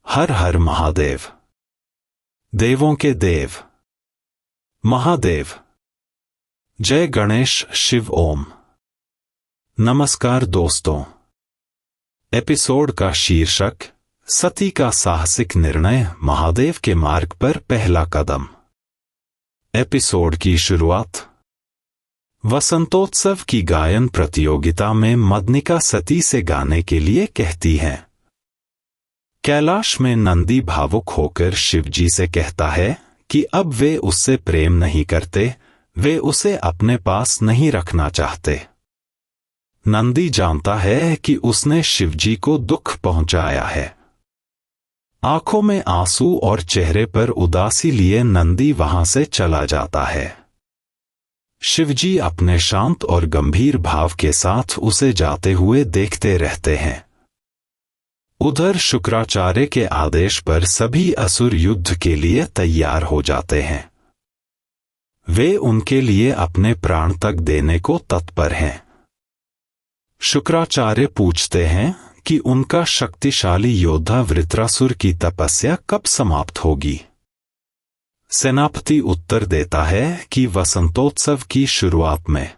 हर हर महादेव। देवों के देव महादेव। जय गणेश शिव ओम। नमस्कार दोस्तों। एपिसोड का शीर्षक सती का साहसिक निर्णय, महादेव के मार्ग पर पहला कदम। एपिसोड की शुरुआत। वसंतोत्सव की गायन प्रतियोगिता में मदनिका सती से गाने के लिए कहती है। कैलाश में नंदी भावुक होकर शिवजी से कहता है कि अब वे उससे प्रेम नहीं करते, वे उसे अपने पास नहीं रखना चाहते। नंदी जानता है कि उसने शिवजी को दुख पहुंचाया है। आंखों में आंसू और चेहरे पर उदासी लिए नंदी वहां से चला जाता है। शिवजी अपने शांत और गंभीर भाव के साथ उसे जाते हुए देखते रहते हैं। उधर शुक्राचार्य के आदेश पर सभी असुर युद्ध के लिए तैयार हो जाते हैं। वे उनके लिए अपने प्राण तक देने को तत्पर हैं। शुक्राचार्य पूछते हैं कि उनका शक्तिशाली योद्धा वृत्रासुर की तपस्या कब समाप्त होगी। सेनापति उत्तर देता है कि वसंतोत्सव की शुरुआत में।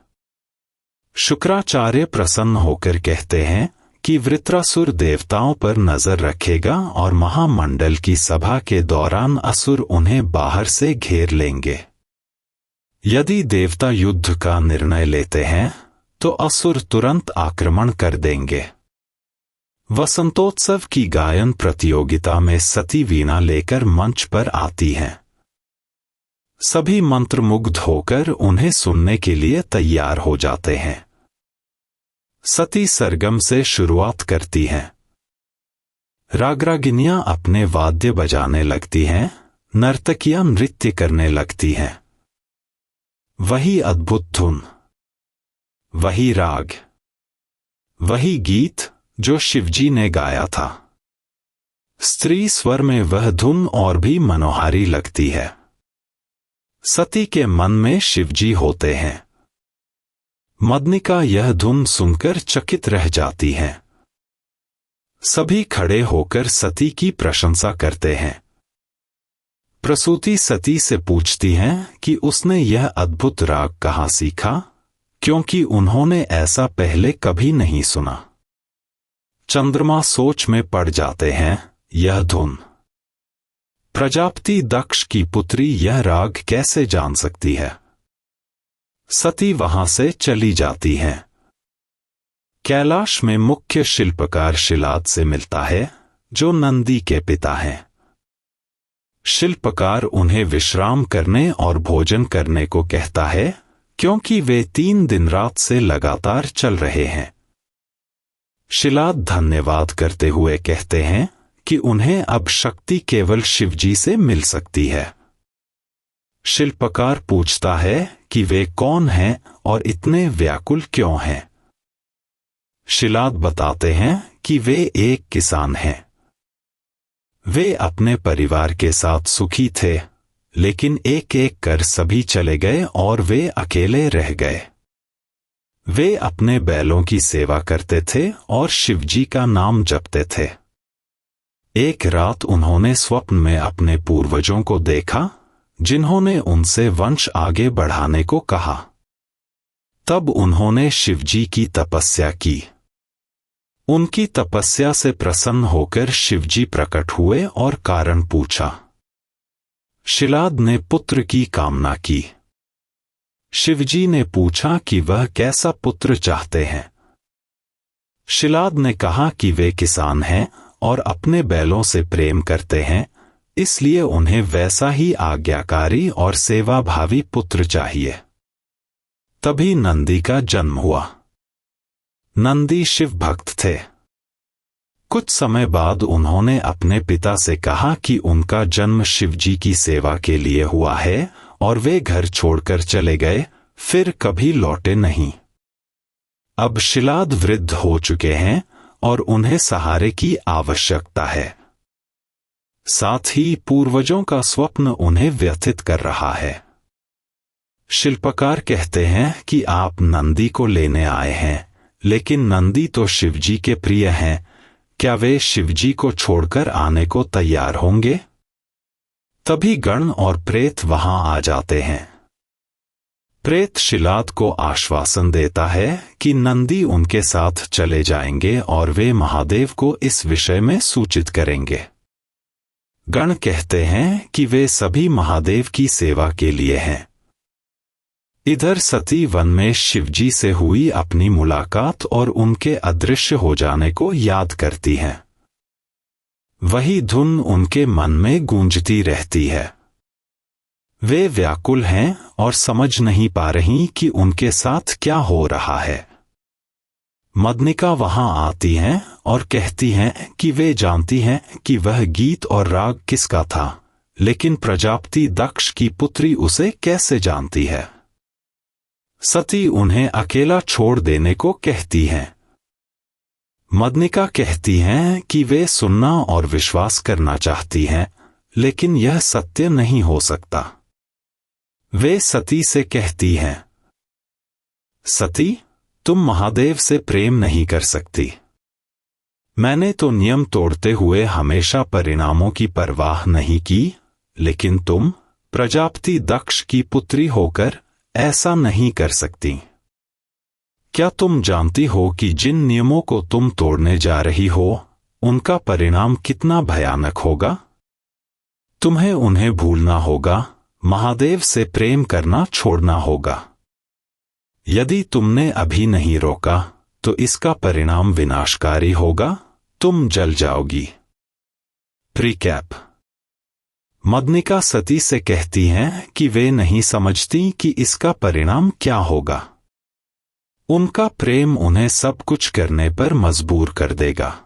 शुक्राचार्य प्रसन्न होकर कहते हैं कि वृत्रासुर देवताओं पर नजर रखेगा और महामंडल की सभा के दौरान असुर उन्हें बाहर से घेर लेंगे। यदि देवता युद्ध का निर्णय लेते हैं तो असुर तुरंत आक्रमण कर देंगे। वसंतोत्सव की गायन प्रतियोगिता में सती वीणा लेकर मंच पर आती हैं। सभी मंत्रमुग्ध होकर उन्हें सुनने के लिए तैयार हो जाते हैं। सती सरगम से शुरुआत करती हैं। रागरागिनियां अपने वाद्य बजाने लगती हैं, नर्तकियां नृत्य करने लगती हैं। वही अद्भुत धुन, वही राग, वही गीत जो शिवजी ने गाया था। स्त्री स्वर में वह धुन और भी मनोहारी लगती है। सती के मन में शिवजी होते हैं। मदनिका यह धुन सुनकर चकित रह जाती हैं। सभी खड़े होकर सती की प्रशंसा करते हैं। प्रसूति सती से पूछती हैं कि उसने यह अद्भुत राग कहाँ सीखा, क्योंकि उन्होंने ऐसा पहले कभी नहीं सुना। चंद्रमा सोच में पड़ जाते हैं, यह धुन। प्रजापति दक्ष की पुत्री यह राग कैसे जान सकती है। सती वहां से चली जाती हैं। कैलाश में मुख्य शिल्पकार शिलाद से मिलता है, जो नंदी के पिता हैं। शिल्पकार उन्हें विश्राम करने और भोजन करने को कहता है, क्योंकि वे 3 दिन रात से लगातार चल रहे हैं। शिलाद धन्यवाद करते हुए कहते हैं कि उन्हें अब शक्ति केवल शिवजी से मिल सकती है। शिल्पकार पूछता है कि वे कौन हैं और इतने व्याकुल क्यों हैं। शिलाद बताते हैं कि वे एक किसान हैं। वे अपने परिवार के साथ सुखी थे, लेकिन एक एक कर सभी चले गए और वे अकेले रह गए। वे अपने बैलों की सेवा करते थे और शिवजी का नाम जपते थे। एक रात उन्होंने स्वप्न में अपने पूर्वजों को देखा, जिन्होंने उनसे वंश आगे बढ़ाने को कहा। तब उन्होंने शिवजी की तपस्या की। उनकी तपस्या से प्रसन्न होकर शिवजी प्रकट हुए और कारण पूछा। शिलाद ने पुत्र की कामना की। शिवजी ने पूछा कि वह कैसा पुत्र चाहते हैं। शिलाद ने कहा कि वे किसान हैं और अपने बैलों से प्रेम करते हैं, इसलिए उन्हें वैसा ही आज्ञाकारी और सेवाभावी पुत्र चाहिए। तभी नंदी का जन्म हुआ। नंदी शिव भक्त थे। कुछ समय बाद उन्होंने अपने पिता से कहा कि उनका जन्म शिवजी की सेवा के लिए हुआ है और वे घर छोड़कर चले गए, फिर कभी लौटे नहीं। अब शिलाद वृद्ध हो चुके हैं और उन्हें सहारे की आवश्यकता है। साथ ही पूर्वजों का स्वप्न उन्हें व्यथित कर रहा है। शिल्पकार कहते हैं कि आप नंदी को लेने आए हैं, लेकिन नंदी तो शिवजी के प्रिय हैं, क्या वे शिवजी को छोड़कर आने को तैयार होंगे? तभी गण और प्रेत वहां आ जाते हैं। प्रेत शिलाद को आश्वासन देता है कि नंदी उनके साथ चले जाएंगे और वे महादेव को इस विषय में सूचित करेंगे। गण कहते हैं कि वे सभी महादेव की सेवा के लिए हैं। इधर सती वन में शिवजी से हुई अपनी मुलाकात और उनके अदृश्य हो जाने को याद करती हैं। वही धुन उनके मन में गूंजती रहती है। वे व्याकुल हैं और समझ नहीं पा रही कि उनके साथ क्या हो रहा है। मदनिका वहां आती हैं और कहती हैं कि वे जानती हैं कि वह गीत और राग किसका था, लेकिन प्रजापति दक्ष की पुत्री उसे कैसे जानती है। सती उन्हें अकेला छोड़ देने को कहती हैं। मदनिका कहती हैं कि वे सुनना और विश्वास करना चाहती हैं, लेकिन यह सत्य नहीं हो सकता। वे सती से कहती हैं, सती, तुम महादेव से प्रेम नहीं कर सकती। मैंने तो नियम तोड़ते हुए हमेशा परिणामों की परवाह नहीं की, लेकिन तुम प्रजापति दक्ष की पुत्री होकर ऐसा नहीं कर सकती। क्या तुम जानती हो कि जिन नियमों को तुम तोड़ने जा रही हो, उनका परिणाम कितना भयानक होगा? तुम्हें उन्हें भूलना होगा, महादेव से प्रेम करना छोड़ना होगा। यदि तुमने अभी नहीं रोका, तो इसका परिणाम विनाशकारी होगा, तुम जल जाओगी। प्रीकैप। मदनिका सती से कहती हैं कि वे नहीं समझती कि इसका परिणाम क्या होगा। उनका प्रेम उन्हें सब कुछ करने पर मजबूर कर देगा।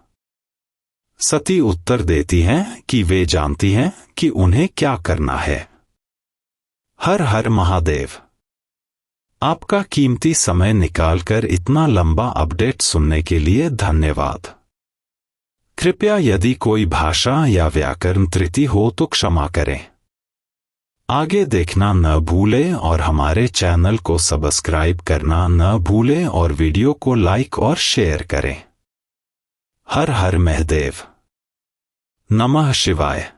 सती उत्तर देती हैं कि वे जानती हैं कि उन्हें क्या करना है। हर हर महादेव। आपका कीमती समय निकालकर इतना लंबा अपडेट सुनने के लिए धन्यवाद। कृपया यदि कोई भाषा या व्याकरण त्रुटि हो तो क्षमा करें। आगे देखना न भूलें और हमारे चैनल को सब्सक्राइब करना न भूलें और वीडियो को लाइक और शेयर करें। हर हर महादेव। नमः शिवाय।